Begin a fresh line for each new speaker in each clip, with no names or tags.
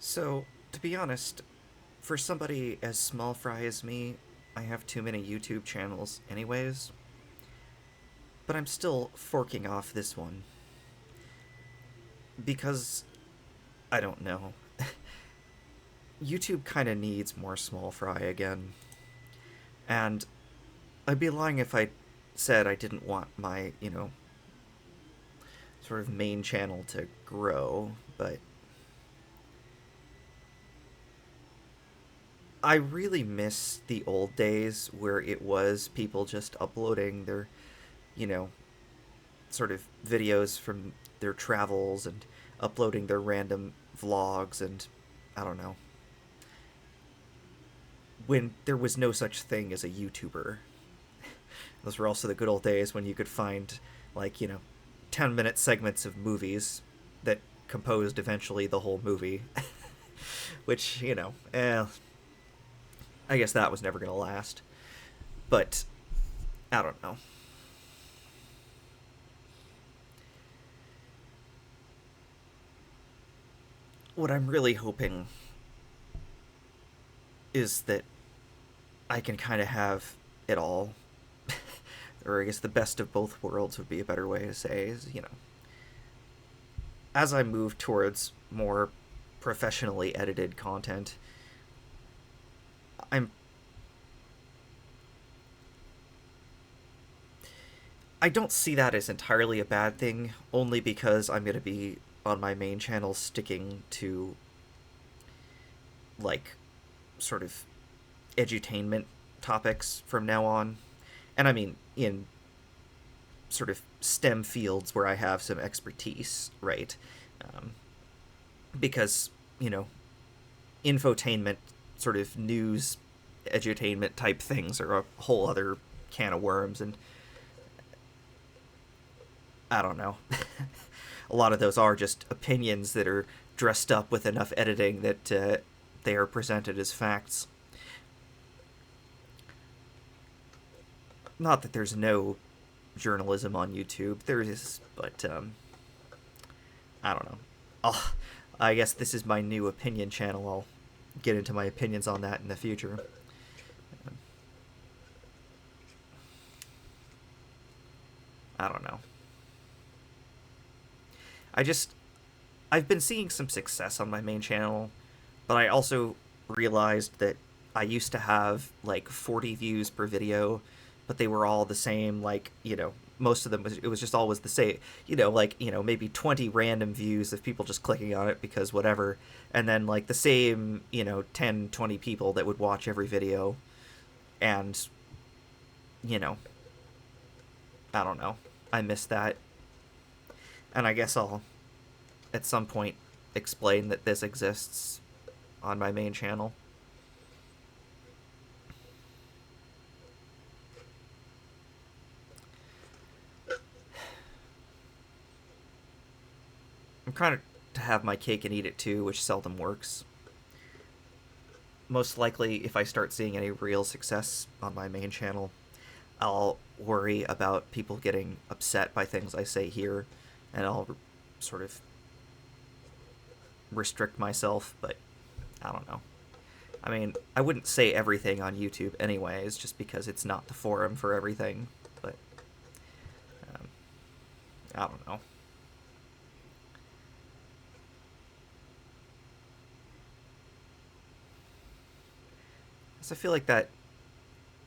So, to be honest, for somebody as small fry as me, I have too many YouTube channels, anyways. But I'm still forking off this one. Because, I don't know. YouTube kinda needs more small fry again. And I'd be lying if I said I didn't want my, sort of main channel to grow, but I really miss the old days where it was people just uploading their, you know, sort of videos from their travels and uploading their random vlogs and I don't know. When there was no such thing as a YouTuber. Those were also the good old days when you could find like, 10-minute segments of movies that composed eventually the whole movie. Which, I guess that was never going to last. But I don't know. What I'm really hoping is that I can kind of have it all. Or I guess the best of both worlds would be a better way to say is, as I move towards more professionally edited content, I'm I don't see that as entirely a bad thing, only because I'm going to be on my main channel sticking to like sort of edutainment topics from now on. And I mean in sort of STEM fields where I have some expertise, right? Um, because, you know, infotainment, sort of news, edutainment type things are a whole other can of worms, and I don't know. A lot of those are just opinions that are dressed up with enough editing that they are presented as facts. Not that there's no journalism on YouTube. There is, but I don't know. Oh, I guess this is my new opinion channel. I'll get into my opinions on that in the future. I don't know. I just I've been seeing some success on my main channel, but I also realized that I used to have like 40 views per video, but they were all the same. Like, most of them it was just always the same. Maybe 20 random views of people just clicking on it because whatever, and then like the same 10, 20 people that would watch every video, and you know I don't know. I miss that, and I guess I'll at some point explain that this exists on my main channel. I'm trying to have my cake and eat it too, which seldom works. Most likely, if I start seeing any real success on my main channel, I'll worry about people getting upset by things I say here, and I'll sort of restrict myself, but I don't know. I mean, I wouldn't say everything on YouTube anyways, just because it's not the forum for everything, but um, I don't know. So I feel like that,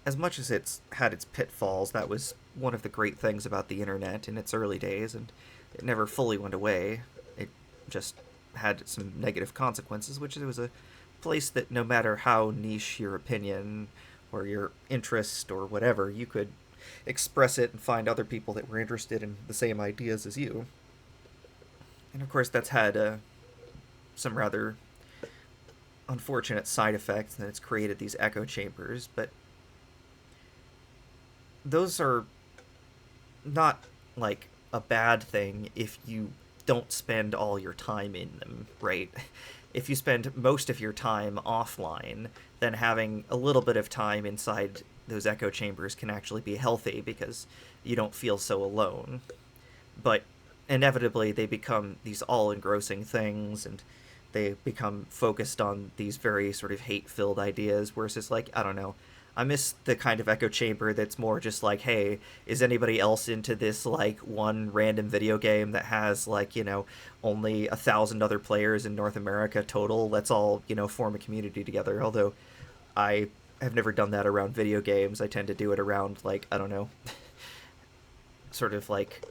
as much as it's had its pitfalls, that was one of the great things about the internet in its early days, and it never fully went away. It just had some negative consequences, which it was a place that no matter how niche your opinion or your interest or whatever, you could express it and find other people that were interested in the same ideas as you. And of course, that's had some rather unfortunate side effects, and it's created these echo chambers, but those are not like a bad thing if you don't spend all your time in them, right? If you spend most of your time offline, then having a little bit of time inside those echo chambers can actually be healthy because you don't feel so alone. But inevitably, they become these all engrossing things, and they become focused on these very sort of hate-filled ideas, where it's just like, I don't know, I miss the kind of echo chamber that's more just like, hey, is anybody else into this like one random video game that has like, only 1,000 other players in North America total? Let's all, form a community together. Although I have never done that around video games. I tend to do it around like, I don't know, sort of like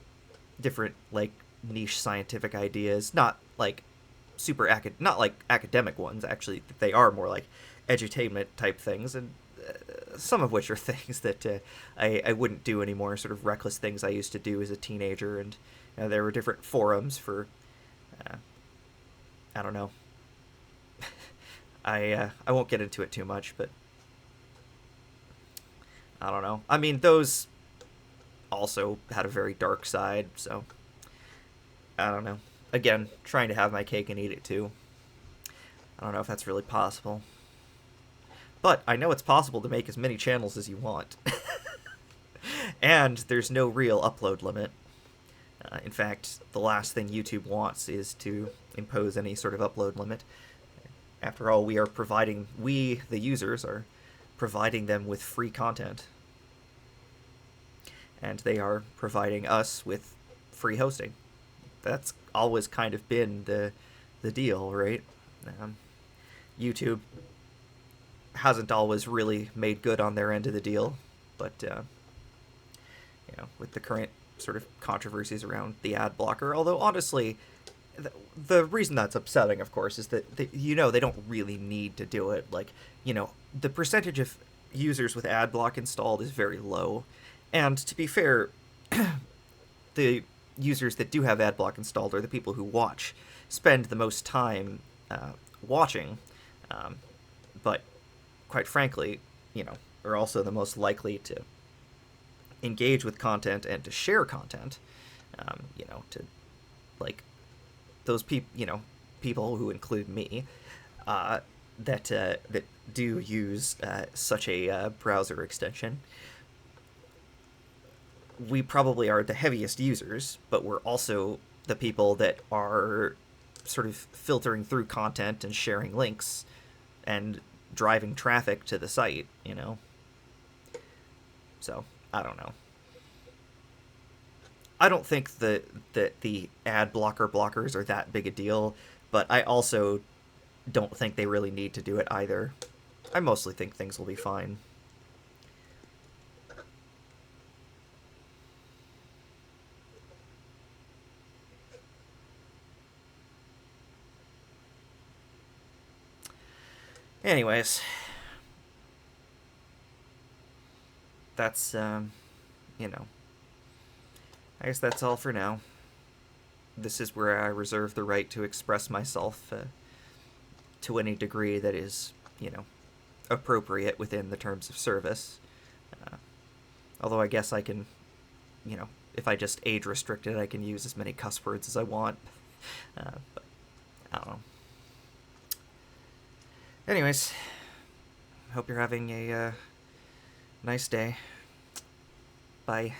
different like niche scientific ideas, not like not like academic ones. Actually, they are more like edutainment type things, and some of which are things that I wouldn't do anymore. Sort of reckless things I used to do as a teenager, and there were different forums for I don't know. I won't get into it too much, but I don't know. I mean, those also had a very dark side, so I don't know. Again, trying to have my cake and eat it too. I don't know if that's really possible. But I know it's possible to make as many channels as you want. And there's no real upload limit. In fact, the last thing YouTube wants is to impose any sort of upload limit. After all, we, the users, are providing them with free content. And they are providing us with free hosting. That's always kind of been the deal, right? YouTube hasn't always really made good on their end of the deal, but with the current sort of controversies around the ad blocker, although honestly, the reason that's upsetting, of course, is that they don't really need to do it. Like, the percentage of users with ad block installed is very low, and to be fair, the users that do have ad block installed are the people who spend the most time watching, but quite frankly, are also the most likely to engage with content and to share content, to like those people who include me, that do use such a browser extension. We probably are the heaviest users, but we're also the people that are sort of filtering through content and sharing links and driving traffic to the site, So, I don't know. I don't think that the ad blockers are that big a deal, but I also don't think they really need to do it either. I mostly think things will be fine. Anyways, that's, I guess that's all for now. This is where I reserve the right to express myself to any degree that is, appropriate within the terms of service. Although I guess I can, if I just age restrict it, I can use as many cuss words as I want. But I don't know. Anyways, hope you're having a nice day. Bye.